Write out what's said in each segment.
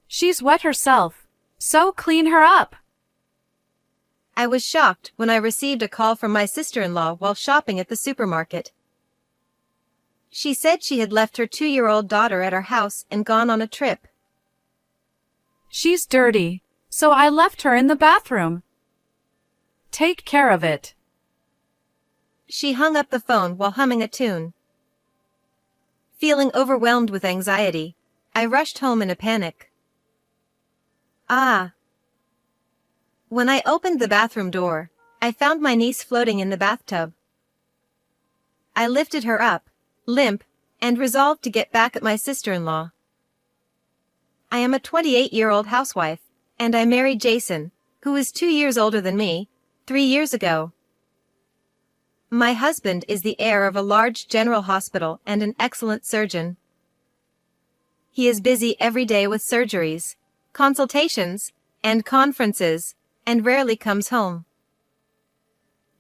She's wet herself. So clean her up. I was shocked when I received a call from my sister-in-law while shopping at the supermarket. She said she had left her 2-year-old daughter at our house and gone on a trip. She's dirty, so I left her in the bathroom. Take care of it. She hung up the phone while humming a tune. Feeling overwhelmed with anxiety, I rushed home in a panic. When I opened the bathroom door, I found my niece floating in the bathtub. I lifted her up, limp, and resolved to get back at my sister-in-law. I am a 28-year-old housewife, and I married Jason, who is 2 years older than me, 3 years ago. My husband is the heir of a large general hospital and an excellent surgeon. He is busy every day with surgeries, consultations, and conferences, and rarely comes home.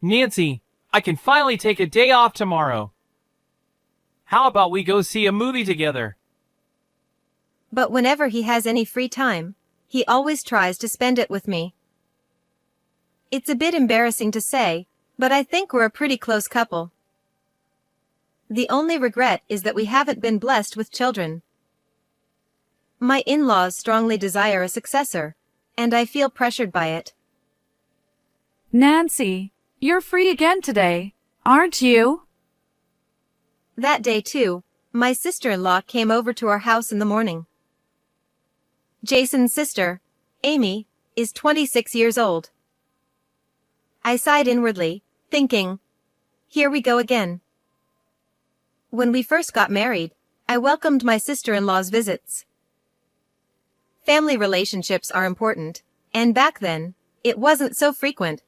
Nancy, I can finally take a day off tomorrow. How about we go see a movie together? But whenever he has any free time, he always tries to spend it with me. It's a bit embarrassing to say, but I think we're a pretty close couple. The only regret is that we haven't been blessed with children. My in-laws strongly desire a successor, and I feel pressured by it. Nancy, you're free again today, aren't you? That day too, my sister-in-law came over to our house in the morning. Jason's sister, Amy, is 26 years old. I sighed inwardly, thinking, here we go again. When we first got married, I welcomed my sister-in-law's visits. Family relationships are important, and back then, it wasn't so frequent.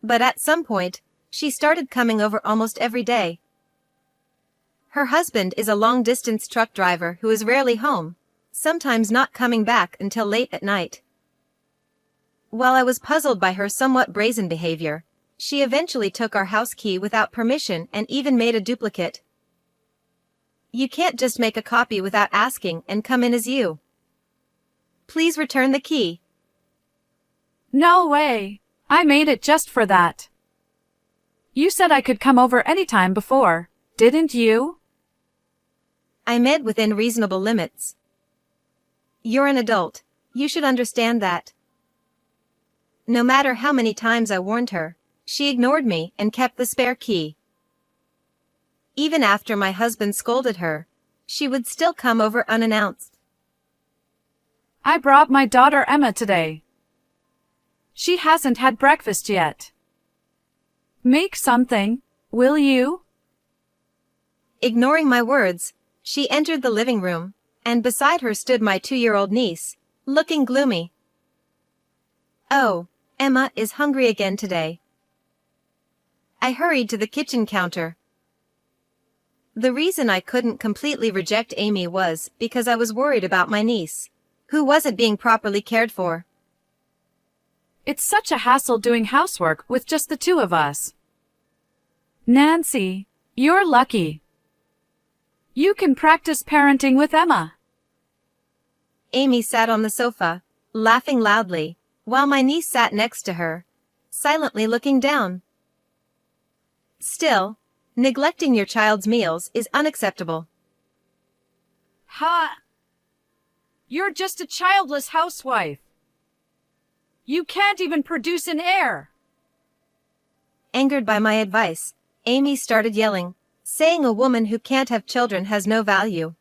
But at some point, she started coming over almost every day. Her husband is a long-distance truck driver who is rarely home, sometimes not coming back until late at night. While I was puzzled by her somewhat brazen behavior, she eventually took our house key without permission and even made a duplicate. You can't just make a copy without asking and come in as you. Please return the key. No way. I made it just for that. You said I could come over anytime before, didn't you? I meant within reasonable limits. You're an adult. You should understand that. No matter how many times I warned her, she ignored me and kept the spare key. Even after my husband scolded her, she would still come over unannounced. I brought my daughter Emma today. She hasn't had breakfast yet. Make something, will you? Ignoring my words, she entered the living room, and beside her stood my 2-year-old niece, looking gloomy. Oh, Emma is hungry again today. I hurried to the kitchen counter. The reason I couldn't completely reject Amy was because I was worried about my niece, who wasn't being properly cared for. It's such a hassle doing housework with just the two of us. Nancy, you're lucky. You can practice parenting with Emma. Amy sat on the sofa, laughing loudly, while my niece sat next to her, silently looking down. Still, neglecting your child's meals is unacceptable. Ha! You're just a childless housewife. You can't even produce an heir. Angered by my advice, Amy started yelling, saying a woman who can't have children has no value.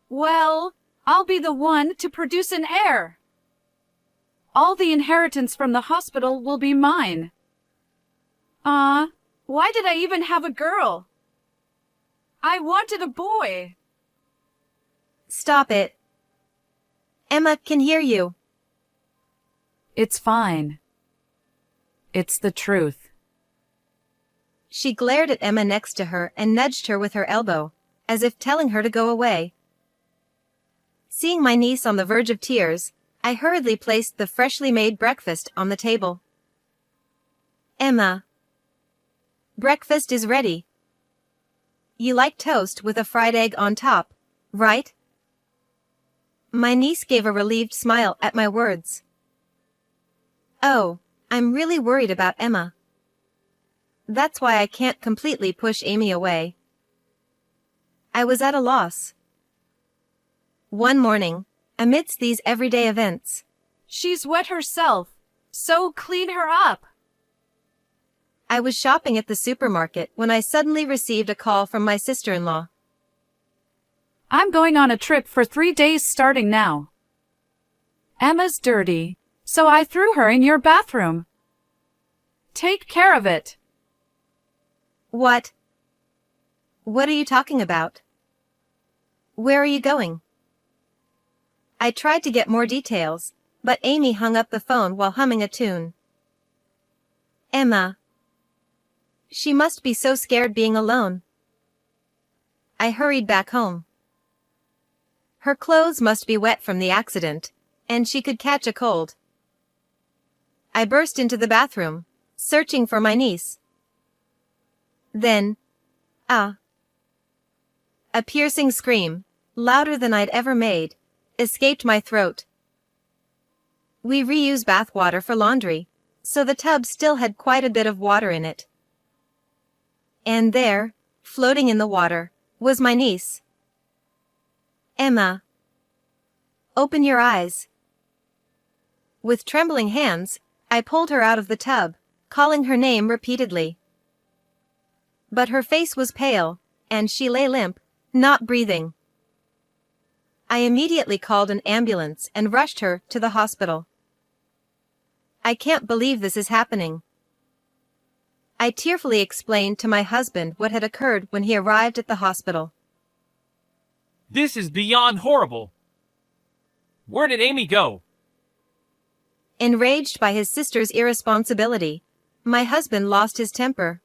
Well, I'll be the one to produce an heir. All the inheritance from the hospital will be mine. Why did I even have a girl? I wanted a boy. Stop it. Emma can hear you. It's fine. It's the truth. She glared at Emma next to her and nudged her with her elbow, as if telling her to go away. Seeing my niece on the verge of tears, I hurriedly placed the freshly made breakfast on the table. Emma. Breakfast is ready. You like toast with a fried egg on top, right? My niece gave a relieved smile at my words. Oh, I'm really worried about Emma. That's why I can't completely push Amy away. I was at a loss. One morning, amidst these everyday events, She's wet herself, so clean her up. I was shopping at the supermarket when I suddenly received a call from my sister-in-law. I'm going on a trip for 3 days starting now. Emma's dirty, so I threw her in your bathroom. Take care of it. What? What are you talking about? Where are you going? I tried to get more details, but Amy hung up the phone while humming a tune. Emma. She must be so scared being alone. I hurried back home. Her clothes must be wet from the accident, and she could catch a cold. I burst into the bathroom, searching for my niece. Then, a piercing scream, louder than I'd ever made, escaped my throat. We reuse bath water for laundry, so the tub still had quite a bit of water in it. And there, floating in the water, was my niece. Emma. Open your eyes. With trembling hands, I pulled her out of the tub, calling her name repeatedly. But her face was pale, and she lay limp, not breathing. I immediately called an ambulance and rushed her to the hospital. I can't believe this is happening. I tearfully explained to my husband what had occurred when he arrived at the hospital. This is beyond horrible. Where did Amy go? Enraged by his sister's irresponsibility, my husband lost his temper.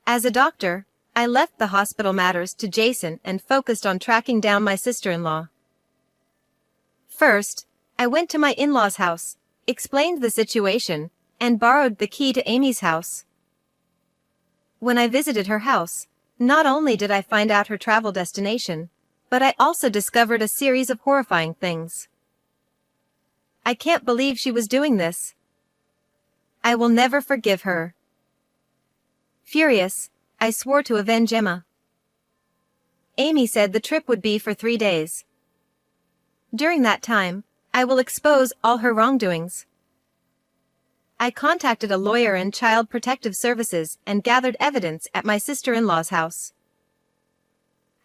As a doctor, I left the hospital matters to Jason and focused on tracking down my sister-in-law. First, I went to my in-laws' house, explained the situation, and borrowed the key to Amy's house. When I visited her house, not only did I find out her travel destination, but I also discovered a series of horrifying things. I can't believe she was doing this. I will never forgive her. Furious, I swore to avenge Emma. Amy said the trip would be for 3 days. During that time, I will expose all her wrongdoings. I contacted a lawyer and Child Protective Services and gathered evidence at my sister-in-law's house.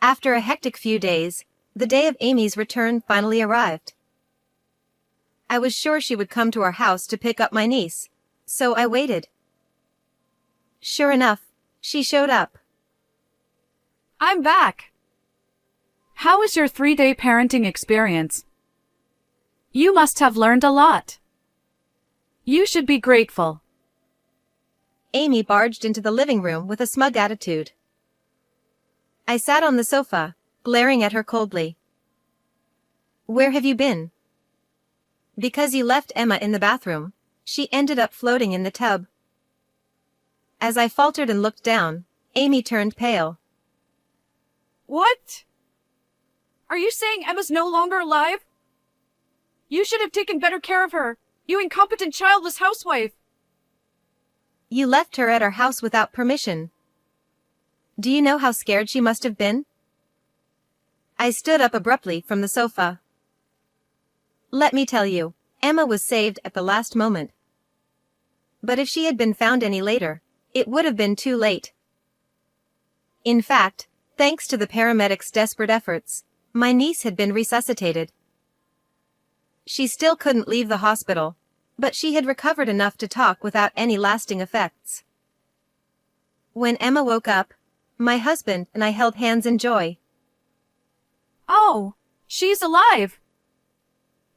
After a hectic few days, the day of Amy's return finally arrived. I was sure she would come to our house to pick up my niece, so I waited. Sure enough, she showed up. I'm back. How was your 3-day parenting experience? You must have learned a lot. You should be grateful. Amy barged into the living room with a smug attitude. I sat on the sofa, glaring at her coldly. Where have you been? Because you left Emma in the bathroom, she ended up floating in the tub. As I faltered and looked down, Amy turned pale. What? Are you saying Emma's no longer alive? You should have taken better care of her, you incompetent childless housewife. You left her at our house without permission. Do you know how scared she must have been? I stood up abruptly from the sofa. Let me tell you, Emma was saved at the last moment. But if she had been found any later, it would have been too late. In fact, thanks to the paramedics' desperate efforts, my niece had been resuscitated. She still couldn't leave the hospital, but she had recovered enough to talk without any lasting effects. When Emma woke up, my husband and I held hands in joy. Oh, she's alive.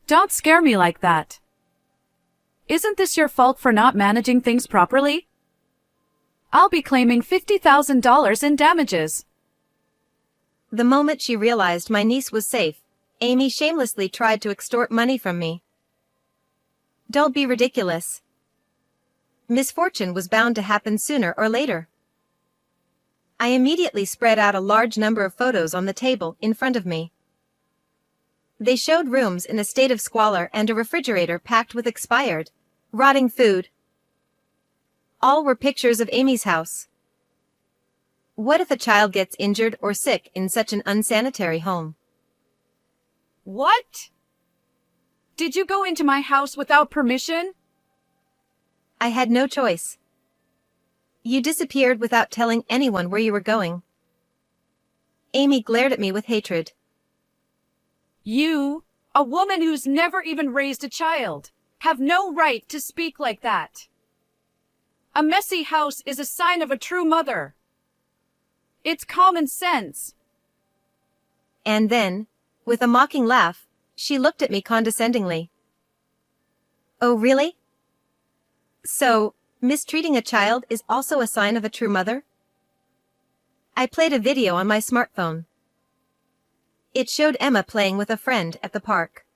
Don't scare me like that. Isn't this your fault for not managing things properly? I'll be claiming $50,000 in damages. The moment she realized my niece was safe, Amy shamelessly tried to extort money from me. Don't be ridiculous. Misfortune was bound to happen sooner or later. I immediately spread out a large number of photos on the table in front of me. They showed rooms in a state of squalor and a refrigerator packed with expired, rotting food. All were pictures of Amy's house. What if a child gets injured or sick in such an unsanitary home? What? Did you go into my house without permission? I had no choice. You disappeared without telling anyone where you were going. Amy glared at me with hatred. You, a woman who's never even raised a child, have no right to speak like that. A messy house is a sign of a true mother. It's common sense. And then, with a mocking laugh, she looked at me condescendingly. Oh, really? So, mistreating a child is also a sign of a true mother? I played a video on my smartphone. It showed Emma playing with a friend at the park.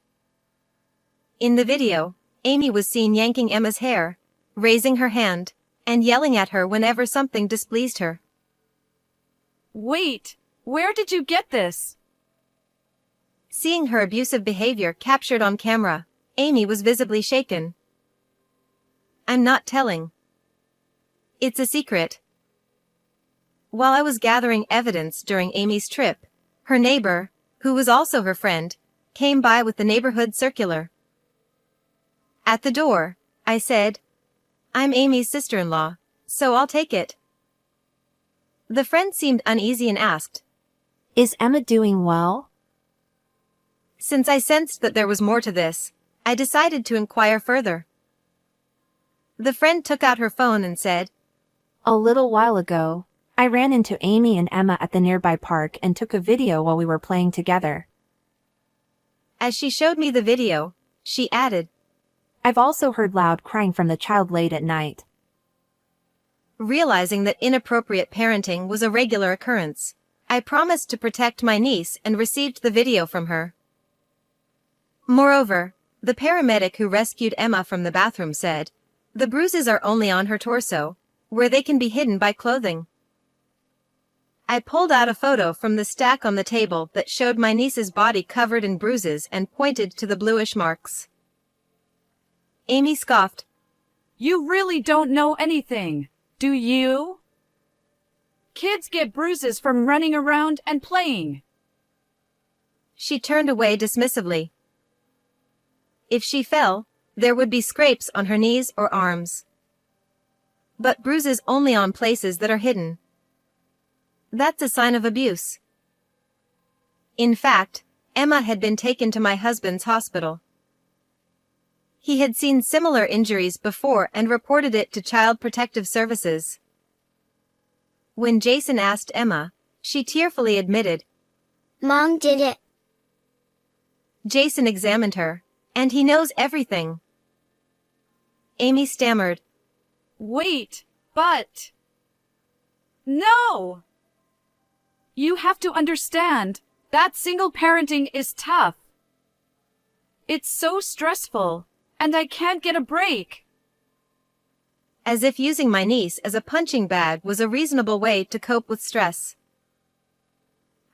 In the video, Amy was seen yanking Emma's hair, raising her hand, and yelling at her whenever something displeased her. Wait, where did you get this? Seeing her abusive behavior captured on camera, Amy was visibly shaken. I'm not telling. It's a secret. While I was gathering evidence during Amy's trip, her neighbor, who was also her friend, came by with the neighborhood circular. At the door, I said, I'm Amy's sister-in-law, so I'll take it. The friend seemed uneasy and asked, Is Emma doing well? Since I sensed that there was more to this, I decided to inquire further. The friend took out her phone and said, A little while ago, I ran into Amy and Emma at the nearby park and took a video while we were playing together. As she showed me the video, she added, I've also heard loud crying from the child late at night. Realizing that inappropriate parenting was a regular occurrence, I promised to protect my niece and received the video from her. Moreover, the paramedic who rescued Emma from the bathroom said, the bruises are only on her torso, where they can be hidden by clothing. I pulled out a photo from the stack on the table that showed my niece's body covered in bruises and pointed to the bluish marks. Amy scoffed. You really don't know anything, do you? Kids get bruises from running around and playing. She turned away dismissively. If she fell, there would be scrapes on her knees or arms. But bruises only on places that are hidden. That's a sign of abuse. In fact, Emma had been taken to my husband's hospital. He had seen similar injuries before and reported it to Child Protective Services. When Jason asked Emma, she tearfully admitted, Mom did it. Jason examined her, and he knows everything. Amy stammered, Wait, but... No! You have to understand, that single parenting is tough. It's so stressful, and I can't get a break. as if using my niece as a punching bag was a reasonable way to cope with stress.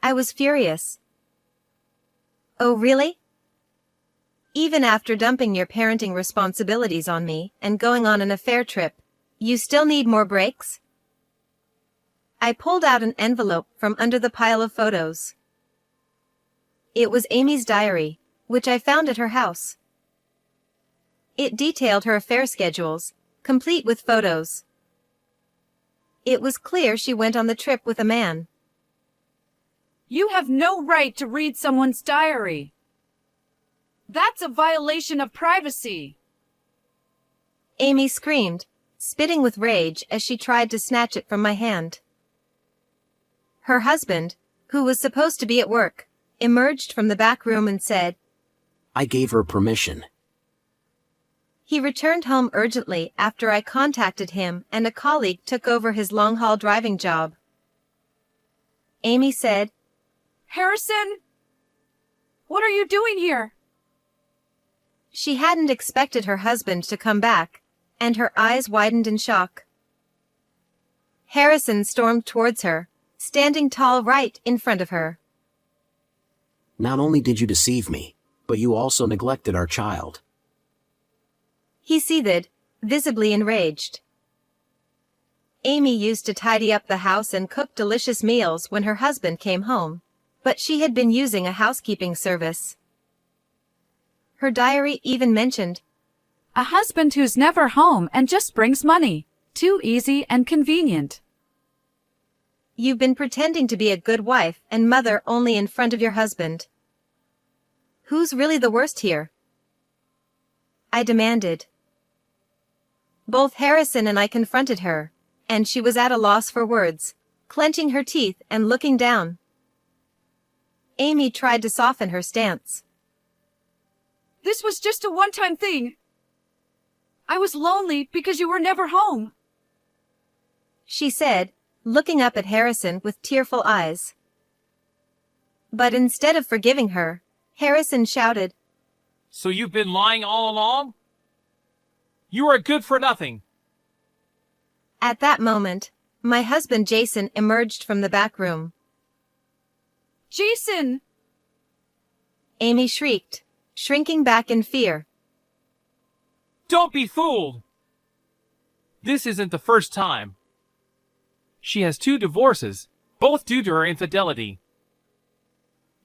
I was furious. Oh, really? Even after dumping your parenting responsibilities on me and going on an affair trip, you still need more breaks? I pulled out an envelope from under the pile of photos. It was Amy's diary, which I found at her house. It detailed her affair schedules, complete with photos. It was clear she went on the trip with a man. You have no right to read someone's diary. That's a violation of privacy. Amy screamed, spitting with rage as she tried to snatch it from my hand. Her husband, who was supposed to be at work, emerged from the back room and said, I gave her permission. He returned home urgently after I contacted him and a colleague took over his long-haul driving job. Amy said, Harrison? What are you doing here? She hadn't expected her husband to come back, and her eyes widened in shock. Harrison stormed towards her, standing tall right in front of her. Not only did you deceive me, But you also neglected our child. He seethed, visibly enraged. Amy used to tidy up the house and cook delicious meals when her husband came home, but she had been using a housekeeping service. Her diary even mentioned, A husband who's never home and just brings money. Too easy and convenient. "You've been pretending to be a good wife and mother only in front of your husband. Who's really the worst here?" I demanded. Both Harrison and I confronted her, and she was at a loss for words, clenching her teeth and looking down. Amy tried to soften her stance. This was just a one-time thing. I was lonely because you were never home. She said, looking up at Harrison with tearful eyes. But instead of forgiving her, Harrison shouted, So you've been lying all along? You are good for nothing. At that moment, my husband Jason emerged from the back room. Jason! Amy shrieked, shrinking back in fear. Don't be fooled. This isn't the first time. She has 2 divorces, both due to her infidelity.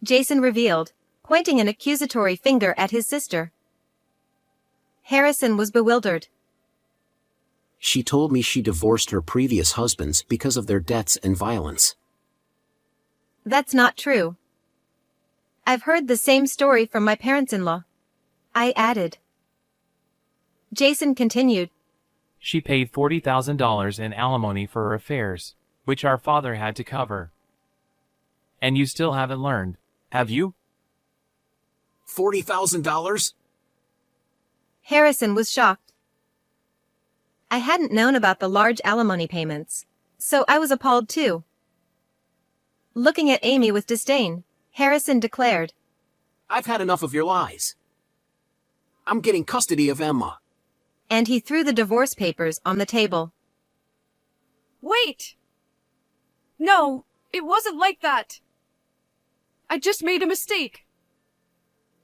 Jason revealed, pointing an accusatory finger at his sister. Harrison was bewildered. She told me she divorced her previous husbands because of their debts and violence. That's not true. I've heard the same story from my parents-in-law, I added. Jason continued. She paid $40,000 in alimony for her affairs, which our father had to cover. And you still haven't learned, have you? $40,000? Harrison was shocked. I hadn't known about the large alimony payments, so I was appalled too. Looking at Amy with disdain, Harrison declared, I've had enough of your lies. I'm getting custody of Emma. And he threw the divorce papers on the table. Wait! No, it wasn't like that. I just made a mistake.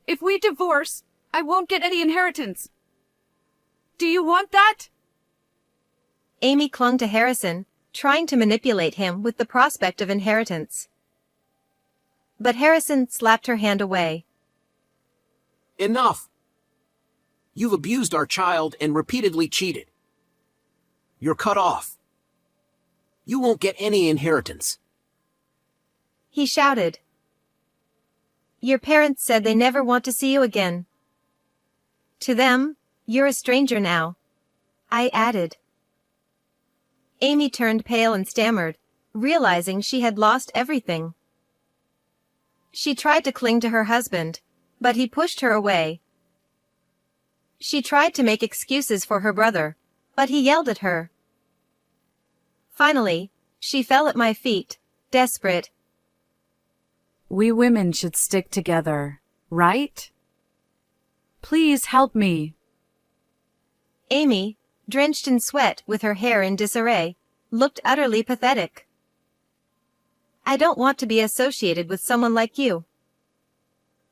If we divorce, I won't get any inheritance. Do you want that? Amy clung to Harrison, trying to manipulate him with the prospect of inheritance. But Harrison slapped her hand away. Enough! You've abused our child and repeatedly cheated. You're cut off. You won't get any inheritance. He shouted. Your parents said they never want to see you again. To them, you're a stranger now, I added. Amy turned pale and stammered, realizing she had lost everything. She tried to cling to her husband, but he pushed her away. She tried to make excuses for her brother, but he yelled at her. Finally, she fell at my feet, desperate. We women should stick together, right? Please help me. Amy, drenched in sweat with her hair in disarray, looked utterly pathetic. I don't want to be associated with someone like you.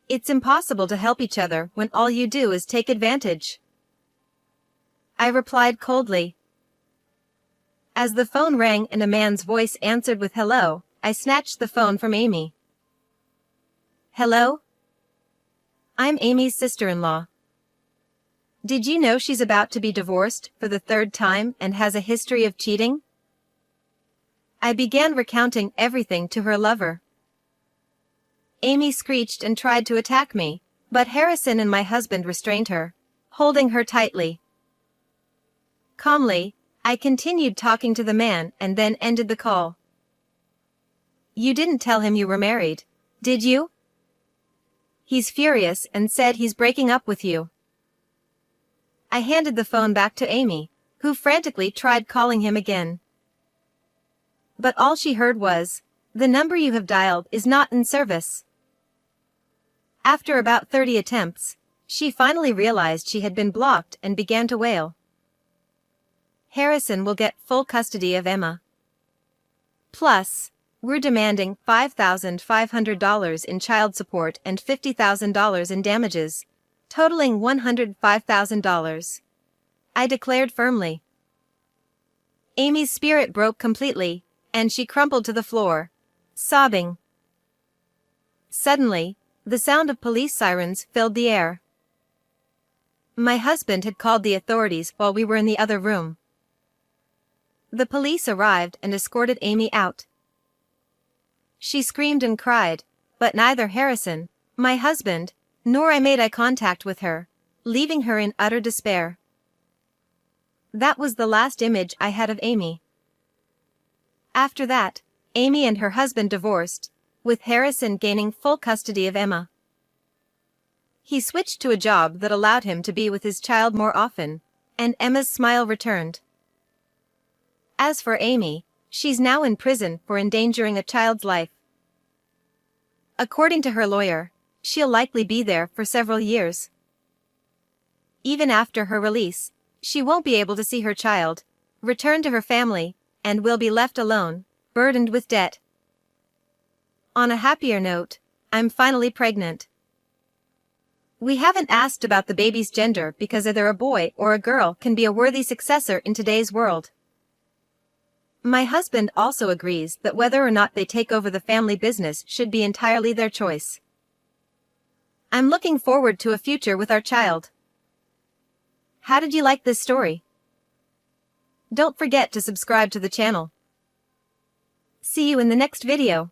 It's impossible to help each other when all you do is take advantage. I replied coldly. As the phone rang and a man's voice answered with hello, I snatched the phone from Amy. Hello? I'm Amy's sister-in-law. Did you know she's about to be divorced for the 3rd time and has a history of cheating? I began recounting everything to her lover. Amy screeched and tried to attack me, but Harrison and my husband restrained her, holding her tightly. Calmly, I continued talking to the man and then ended the call. You didn't tell him you were married, did you? He's furious and said he's breaking up with you. I handed the phone back to Amy, who frantically tried calling him again. But all she heard was, the number you have dialed is not in service. After about 30 attempts, she finally realized she had been blocked and began to wail. Harrison will get full custody of Emma. Plus, We're demanding $5,500 in child support and $50,000 in damages, totaling $105,000. I declared firmly. Amy's spirit broke completely, and she crumpled to the floor, sobbing. Suddenly, the sound of police sirens filled the air. My husband had called the authorities while we were in the other room. The police arrived and escorted Amy out. She screamed and cried, but neither Harrison, my husband, nor I made eye contact with her, leaving her in utter despair. That was the last image I had of Amy. After that, Amy and her husband divorced, with Harrison gaining full custody of Emma. He switched to a job that allowed him to be with his child more often, and Emma's smile returned. As for Amy, she's now in prison for endangering a child's life. According to her lawyer, she'll likely be there for several years. Even after her release, she won't be able to see her child, return to her family, and will be left alone, burdened with debt. On a happier note, I'm finally pregnant. We haven't asked about the baby's gender because either a boy or a girl can be a worthy successor in today's world. My husband also agrees that whether or not they take over the family business should be entirely their choice. I'm looking forward to a future with our child. How did you like this story? Don't forget to subscribe to the channel. See you in the next video.